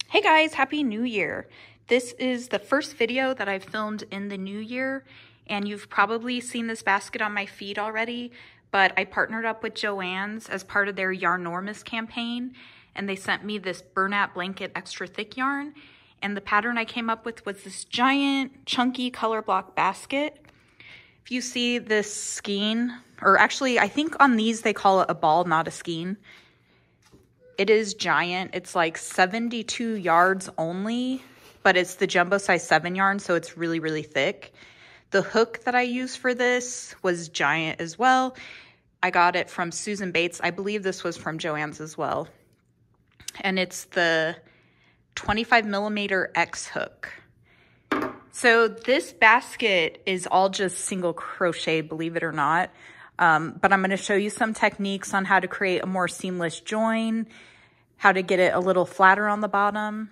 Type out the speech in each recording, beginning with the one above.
Hey guys, Happy New Year. This is the first video that I've filmed in the new year, and you've probably seen this basket on my feed already, but I partnered up with JOANN's as part of their Yarnormous campaign, and they sent me this Bernat blanket extra thick yarn, and the pattern I came up with was this giant chunky color block basket. If you see this skein, or actually I think on these they call it a ball, not a skein. It is giant. It's like 72 yards only, but it's the jumbo size 7 yarn, so it's really, really thick. The hook that I used for this was giant as well. I got it from Susan Bates. I believe this was from JOANN's as well. And it's the 25mm X hook. So this basket is all just single crochet, believe it or not. But I'm going to show you some techniques on how to create a more seamless join, how to get it a little flatter on the bottom,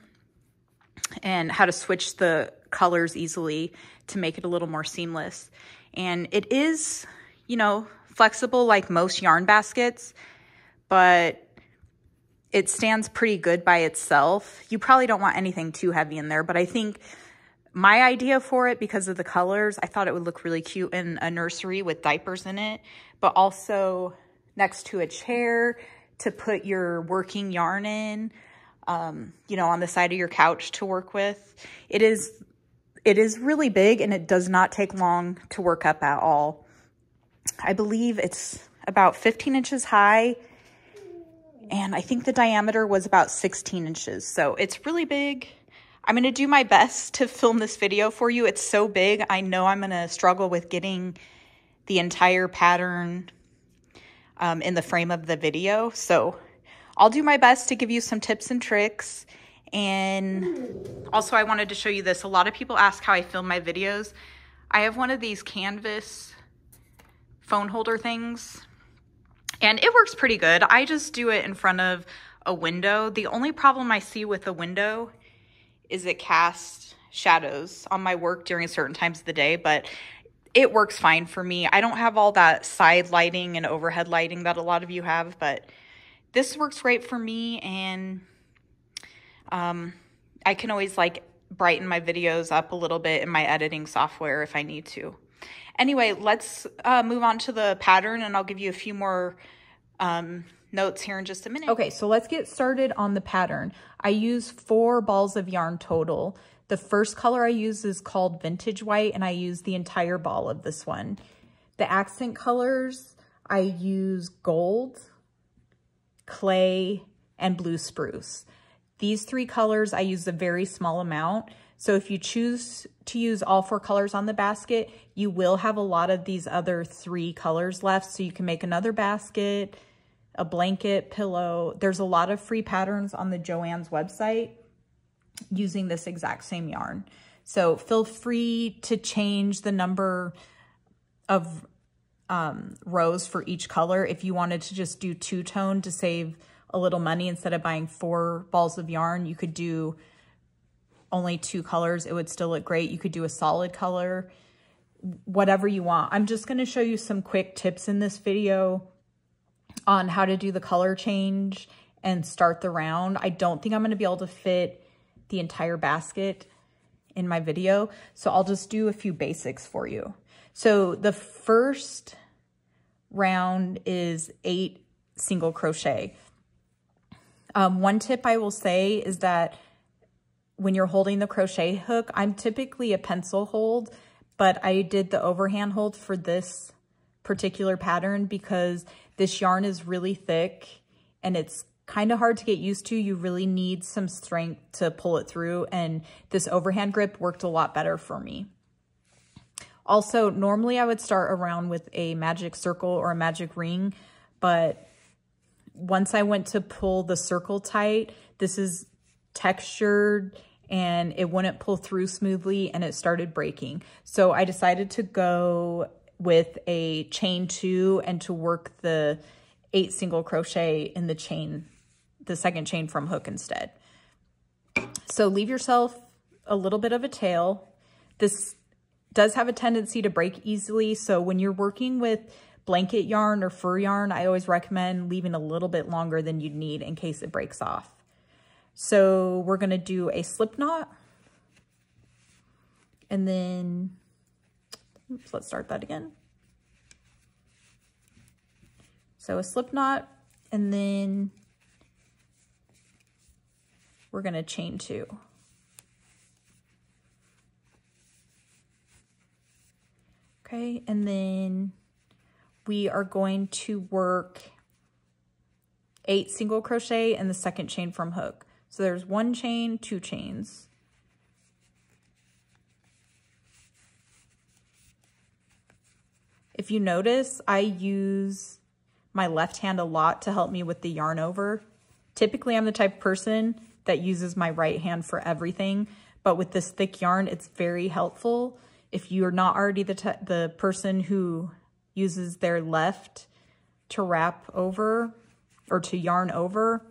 and how to switch the colors easily to make it a little more seamless. And it is, you know, flexible like most yarn baskets, but it stands pretty good by itself. You probably don't want anything too heavy in there, but I think my idea for it, because of the colors, I thought it would look really cute in a nursery with diapers in it, but also next to a chair to put your working yarn in, you know, on the side of your couch to work with. It is really big, and it does not take long to work up at all. I believe it's about 15 inches high, and I think the diameter was about 16 inches. So it's really big. I'm going to do my best to film this video for you. It's so big. I know I'm going to struggle with getting the entire pattern in the frame of the video. So I'll do my best to give you some tips and tricks. And also I wanted to show you this. A lot of people ask how I film my videos. I have one of these canvas phone holder things, and it works pretty good. I just do it in front of a window. The only problem I see with a window is it casts shadows on my work during certain times of the day, but it works fine for me. I don't have all that side lighting and overhead lighting that a lot of you have, but this works great for me, and I can always like brighten my videos up a little bit in my editing software if I need to. Anyway, let's move on to the pattern, and I'll give you a few more notes here in just a minute. Okay, so let's get started on the pattern. I use 4 balls of yarn total. The first color I use is called Vintage White, and I use the entire ball of this one. The accent colors, I use gold, clay, and blue spruce. These 3 colors, I use a very small amount. So if you choose to use all 4 colors on the basket, you will have a lot of these other 3 colors left. So you can make another basket, a blanket, pillow. There's a lot of free patterns on the JOANN's website using this exact same yarn. So feel free to change the number of rows for each color. If you wanted to just do 2-tone to save a little money, instead of buying 4 balls of yarn, you could do only 2 colors. It would still look great. You could do a solid color, whatever you want. I'm just going to show you some quick tips in this video on how to do the color change and start the round. I don't think I'm going to be able to fit the entire basket in my video, so I'll just do a few basics for you. So the first round is 8 single crochet. One tip I will say is that when you're holding the crochet hook, I'm typically a pencil hold, but I did the overhand hold for this particular pattern because this yarn is really thick and it's kind of hard to get used to. You really need some strength to pull it through, and this overhand grip worked a lot better for me. Also, normally I would start around with a magic circle or a magic ring, but once I went to pull the circle tight, this is textured and it wouldn't pull through smoothly and it started breaking. So I decided to go with a chain 2 and to work the 8 single crochet in the chain, the second chain from hook instead. So leave yourself a little bit of a tail. This does have a tendency to break easily, so when you're working with blanket yarn or fur yarn, I always recommend leaving a little bit longer than you'd need in case it breaks off. So we're gonna do a slip knot, and then, oops, let's start that again. So a slip knot, and then we're gonna chain 2. Okay, and then we are going to work 8 single crochet in the second chain from hook. So there's 1 chain, 2 chains. If you notice, I use my left hand a lot to help me with the yarn over. Typically, I'm the type of person that uses my right hand for everything, but with this thick yarn, it's very helpful. If you're not already the person who uses their left to wrap over or to yarn over,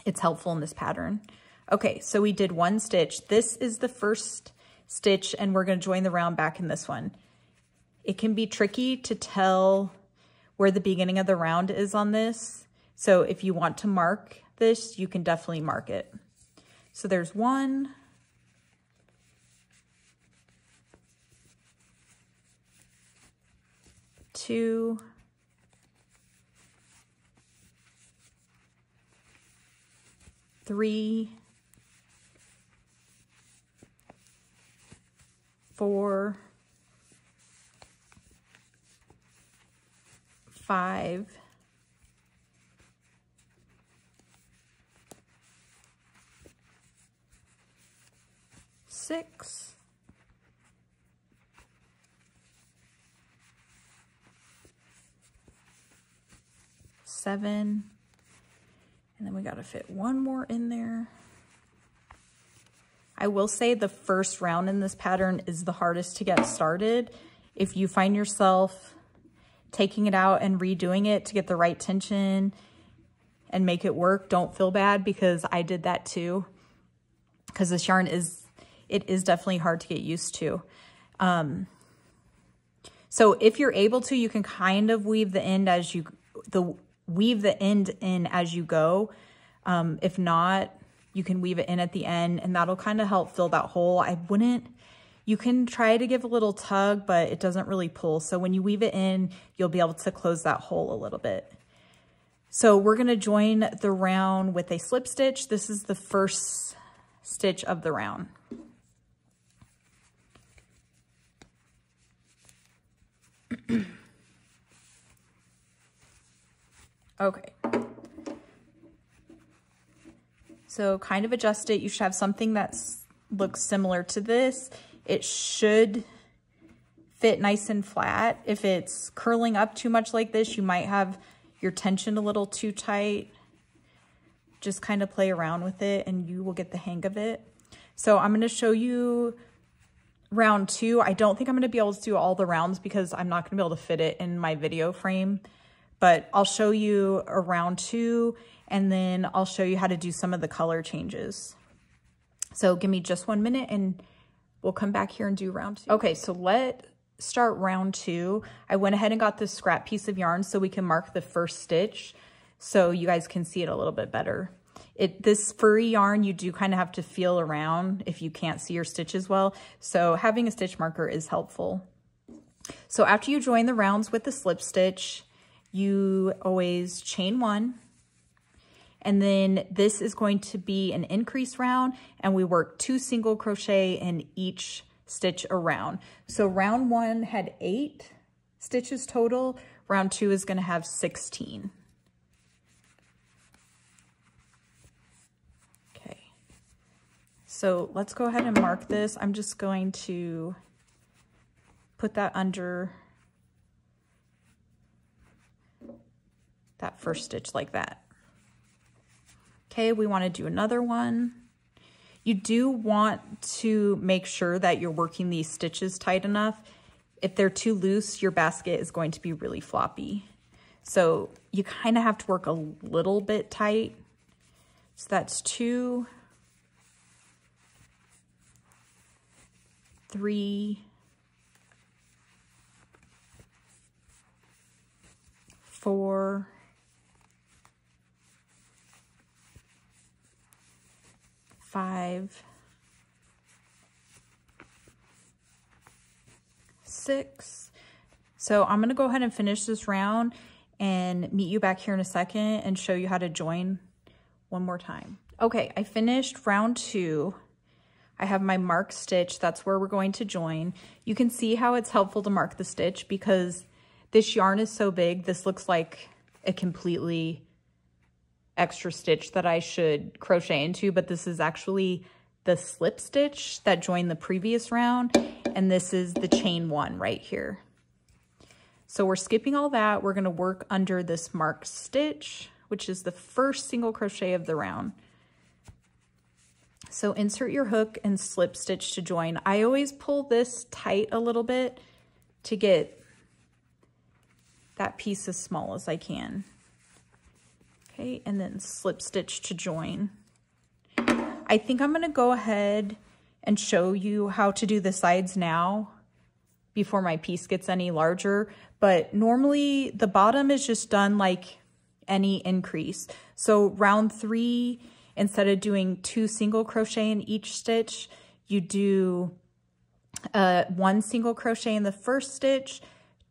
it's helpful in this pattern. Okay, so we did 1 stitch. This is the first stitch, and we're gonna join the round back in this one. It can be tricky to tell where the beginning of the round is on this. So if you want to mark this, you can definitely mark it. So there's 1, 2, 3, 4, 5, 6, 7, and then we got to fit 1 more in there. I will say the first round in this pattern is the hardest to get started. If you find yourself taking it out and redoing it to get the right tension and make it work, don't feel bad, because I did that too. Because this yarn is definitely hard to get used to. So if you're able to, you can kind of weave the end as you weave the end in as you go. If not, you can weave it in at the end, and that'll kind of help fill that hole. You can try to give a little tug, but it doesn't really pull. So when you weave it in, you'll be able to close that hole a little bit. So we're gonna join the round with a slip stitch. This is the first stitch of the round. Okay. So kind of adjust it. You should have something that looks similar to this. It should fit nice and flat. If it's curling up too much like this, you might have your tension a little too tight. Just kind of play around with it and you will get the hang of it. So I'm going to show you round 2. I don't think I'm going to be able to do all the rounds because I'm not going to be able to fit it in my video frame, but I'll show you a round 2 and then I'll show you how to do some of the color changes. So give me just 1 minute and we'll come back here and do round 2. Okay, so let's start round 2. I went ahead and got this scrap piece of yarn so we can mark the first stitch so you guys can see it a little bit better. This furry yarn, you do kind of have to feel around if you can't see your stitches well. So having a stitch marker is helpful. So after you join the rounds with the slip stitch, you always chain 1. And then this is going to be an increase round, and we work 2 single crochet in each stitch around. So round 1 had 8 stitches total. Round 2 is going to have 16. Okay. So let's go ahead and mark this. I'm just going to put that under that first stitch like that. Okay, we want to do another one. You do want to make sure that you're working these stitches tight enough. If they're too loose, your basket is going to be really floppy. So you kind of have to work a little bit tight. So that's 2, 3, 4, 5, 6. So I'm gonna go ahead and finish this round and meet you back here in a second and show you how to join one more time. Okay, I finished round 2. I have my mark stitch. That's where we're going to join. You can see how it's helpful to mark the stitch because this yarn is so big. This looks like a completely extra stitch that I should crochet into, but this is actually the slip stitch that joined the previous round, and this is the chain 1 right here. So we're skipping all that. We're gonna work under this mark stitch, which is the first single crochet of the round. So insert your hook and slip stitch to join. I always pull this tight a little bit to get that piece as small as I can. Okay, and then slip stitch to join. I think I'm gonna go ahead and show you how to do the sides now before my piece gets any larger, but normally the bottom is just done like any increase. So round 3, instead of doing 2 single crochet in each stitch, you do 1 single crochet in the first stitch,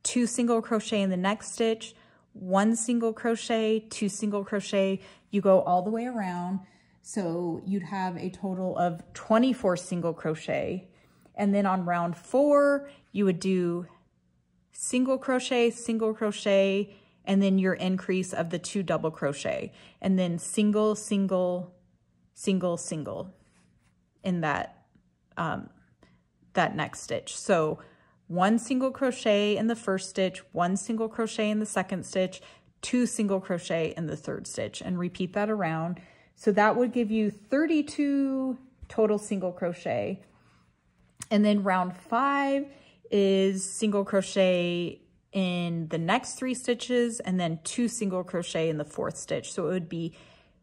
2 single crochet in the next stitch, 1 single crochet, 2 single crochet. You go all the way around. So you'd have a total of 24 single crochet. And then on round 4, you would do single crochet, and then your increase of the 2 double crochet, and then single, single, single, single in that, that next stitch. So 1 single crochet in the first stitch, 1 single crochet in the second stitch, 2 single crochet in the third stitch, and repeat that around. So that would give you 32 total single crochet. And then round 5 is single crochet in the next 3 stitches and then 2 single crochet in the 4th stitch. So it would be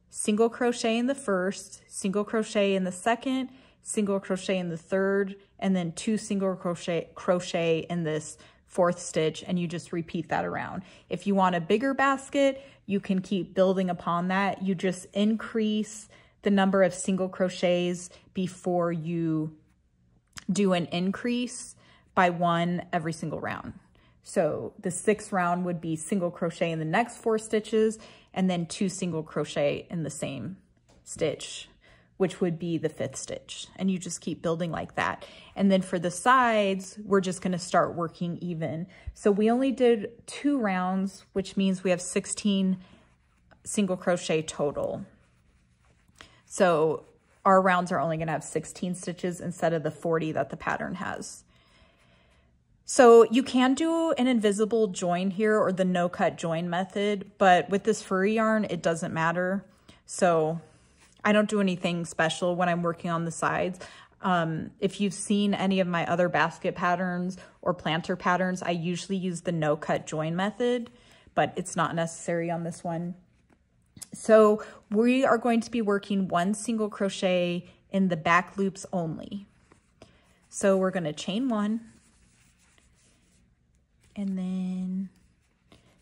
single crochet in the first, single crochet in the second, single crochet in the third, and then 2 single crochet in this 4th stitch, and you just repeat that around. If you want a bigger basket, you can keep building upon that. You just increase the number of single crochets before you do an increase by 1 every single round. So the 6th round would be single crochet in the next 4 stitches and then 2 single crochet in the same stitch, which would be the 5th stitch. And you just keep building like that. And then for the sides, we're just gonna start working even. So we only did 2 rounds, which means we have 16 single crochet total. So our rounds are only gonna have 16 stitches instead of the 40 that the pattern has. So you can do an invisible join here or the no cut join method, but with this furry yarn, it doesn't matter. So I don't do anything special when I'm working on the sides. If you've seen any of my other basket patterns or planter patterns, I usually use the no cut join method, but it's not necessary on this one. So we are going to be working 1 single crochet in the back loops only. So we're going to chain 1. And then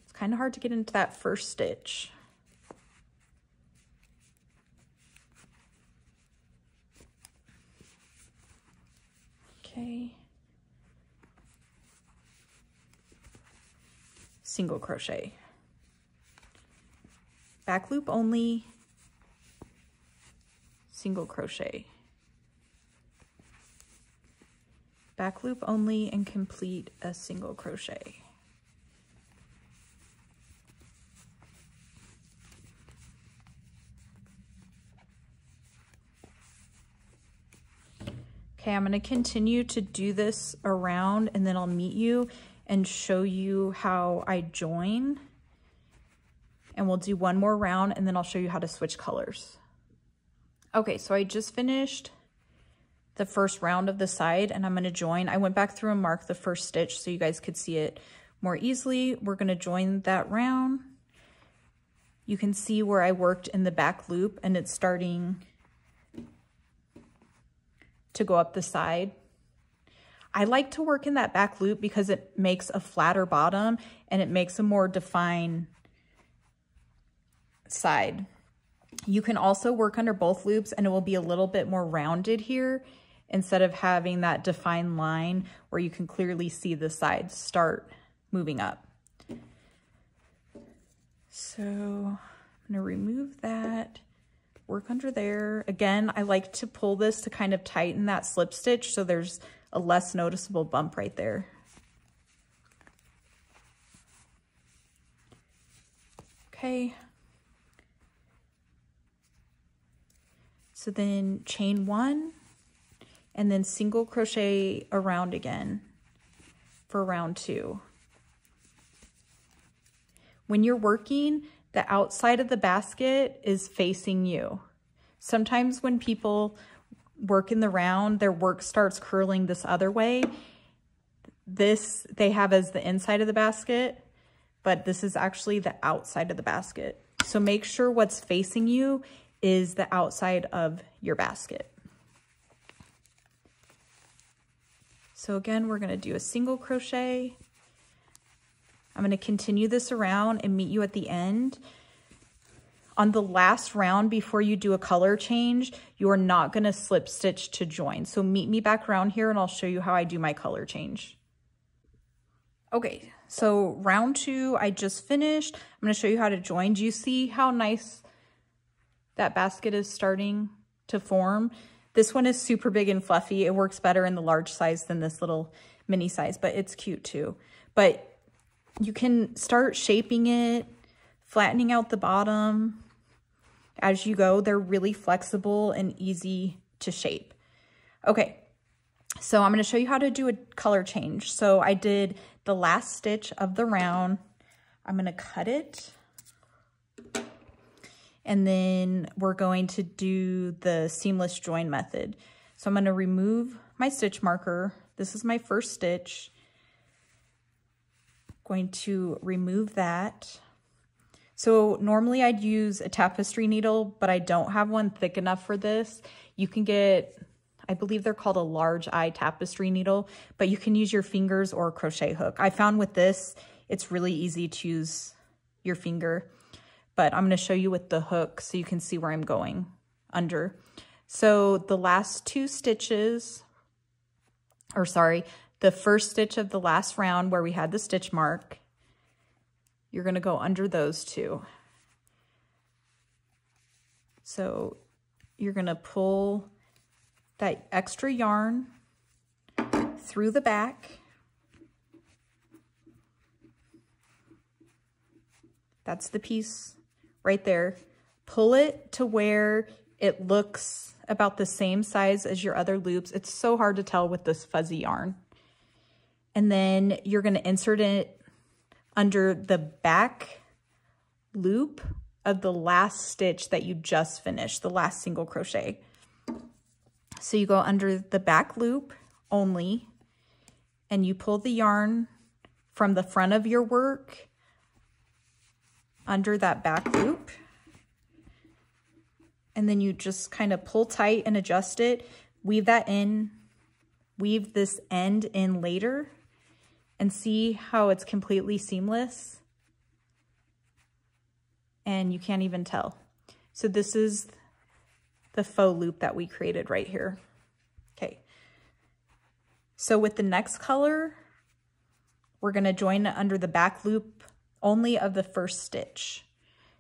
it's kind of hard to get into that first stitch. Okay. Single crochet. Back loop only, single crochet. Back loop only and complete a single crochet. Okay, I'm going to continue to do this around and then I'll meet you and show you how I join. And we'll do 1 more round and then I'll show you how to switch colors. Okay, so I just finished the first round of the side and I'm going to join. I went back through and marked the first stitch so you guys could see it more easily. We're going to join that round. You can see where I worked in the back loop and it's starting to go up the side. I like to work in that back loop because it makes a flatter bottom and it makes a more defined side. You can also work under both loops and it will be a little bit more rounded here instead of having that defined line where you can clearly see the sides start moving up. So I'm gonna remove that, work under there. Again, I like to pull this to kind of tighten that slip stitch so there's a less noticeable bump right there. Okay. So then chain 1 and then single crochet around again for round 2. When you're working, the outside of the basket is facing you. Sometimes when people work in the round, their work starts curling this other way. This they have as the inside of the basket, but this is actually the outside of the basket. So make sure what's facing you is the outside of your basket. So again, we're gonna do a single crochet. I'm gonna continue this around and meet you at the end. On the last round before you do a color change, you're not gonna slip stitch to join. So meet me back around here and I'll show you how I do my color change. Okay, so round 2, I just finished. I'm gonna show you how to join. Do you see how nice that basket is starting to form? This one is super big and fluffy. It works better in the large size than this little mini size, but it's cute too. But you can start shaping it, flattening out the bottom as you go. They're really flexible and easy to shape. Okay, so I'm going to show you how to do a color change. So I did the last stitch of the round. I'm going to cut it. And then we're going to do the seamless join method. So I'm going to remove my stitch marker. This is my first stitch. Going to remove that. So normally I'd use a tapestry needle, but I don't have one thick enough for this. You can get, I believe they're called a large eye tapestry needle, but you can use your fingers or a crochet hook. I found with this, it's really easy to use your finger, but I'm gonna show you with the hook so you can see where I'm going under. So the last 2 stitches, or sorry, the first stitch of the last round where we had the stitch mark, you're gonna go under those 2. So you're gonna pull that extra yarn through the back. That's the piece right there. Pull it to where it looks about the same size as your other loops. It's so hard to tell with this fuzzy yarn. And then you're going to insert it under the back loop of the last stitch that you just finished, the last single crochet. So you go under the back loop only, and you pull the yarn from the front of your work under that back loop. And then you just kind of pull tight and adjust it, weave that in, weave this end in later, and see how it's completely seamless. And you can't even tell. So this is the faux loop that we created right here. Okay. So with the next color, we're gonna join it under the back loop only of the first stitch.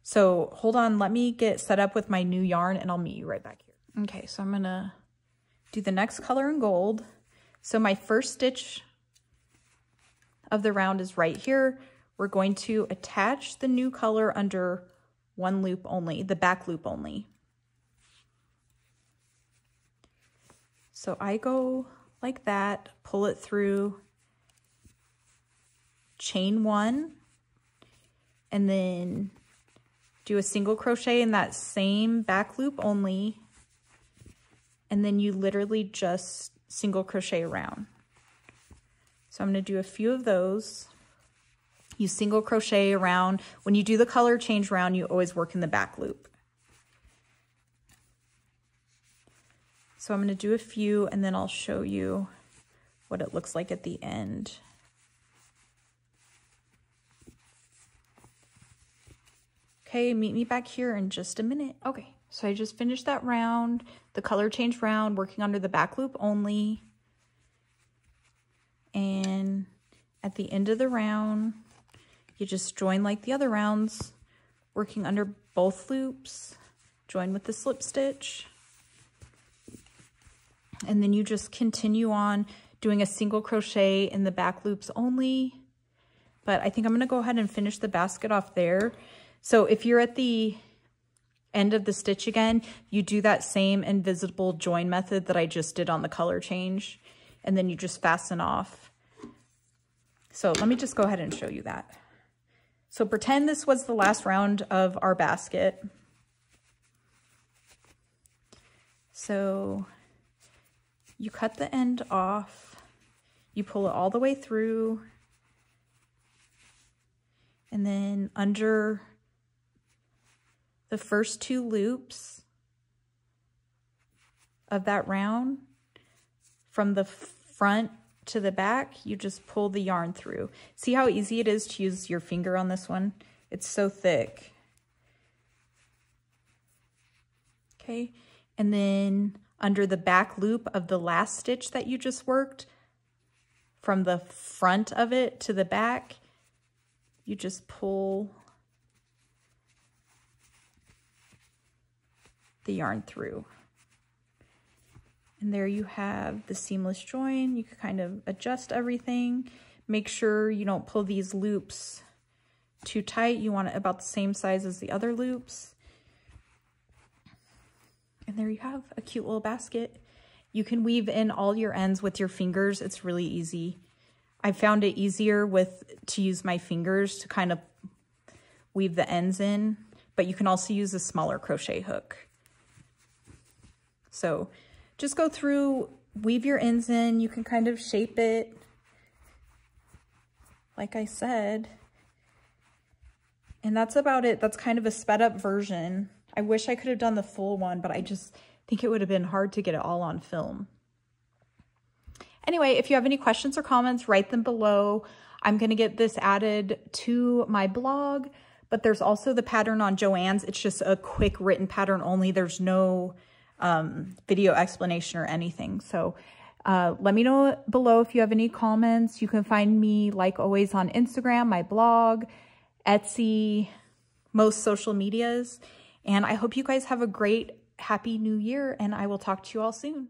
So hold on, let me get set up with my new yarn and I'll meet you right back here. Okay, so I'm gonna do the next color in gold. So my first stitch of the round is right here. We're going to attach the new color under one loop only, the back loop only. So I go like that, pull it through, chain 1, and then do a single crochet in that same back loop only, and then you literally just single crochet around. So I'm going to do a few of those. You single crochet around. When you do the color change round, you always work in the back loop. So I'm going to do a few and then I'll show you what it looks like at the end. Okay, meet me back here in just a minute. Okay, so I just finished that round, the color change round, working under the back loop only. And at the end of the round, you just join like the other rounds, working under both loops, join with the slip stitch. And then you just continue on doing a single crochet in the back loops only. But I think I'm gonna go ahead and finish the basket off there. So if you're at the end of the stitch again, you do that same invisible join method that I just did on the color change, and then you just fasten off. So let me just go ahead and show you that. So pretend this was the last round of our basket. So you cut the end off, you pull it all the way through, and then under the first 2 loops of that round, from the front to the back, you just pull the yarn through. See how easy it is to use your finger on this one? It's so thick. Okay, and then under the back loop of the last stitch that you just worked, from the front of it to the back, you just pull the yarn through. And there you have the seamless join. You can kind of adjust everything. Make sure you don't pull these loops too tight. You want it about the same size as the other loops. And there you have a cute little basket. You can weave in all your ends with your fingers. It's really easy. I found it easier to use my fingers to kind of weave the ends in, but you can also use a smaller crochet hook. So just go through, weave your ends in. You can kind of shape it, like I said. And that's about it. That's kind of a sped up version. I wish I could have done the full one, but I just think it would have been hard to get it all on film. Anyway, if you have any questions or comments, write them below. I'm going to get this added to my blog, but there's also the pattern on JOANN's. It's just a quick written pattern only. There's no video explanation or anything. So let me know below if you have any comments. You can find me, like always, on Instagram, my blog, Etsy, most social medias. And I hope you guys have a great, happy new year, and I will talk to you all soon.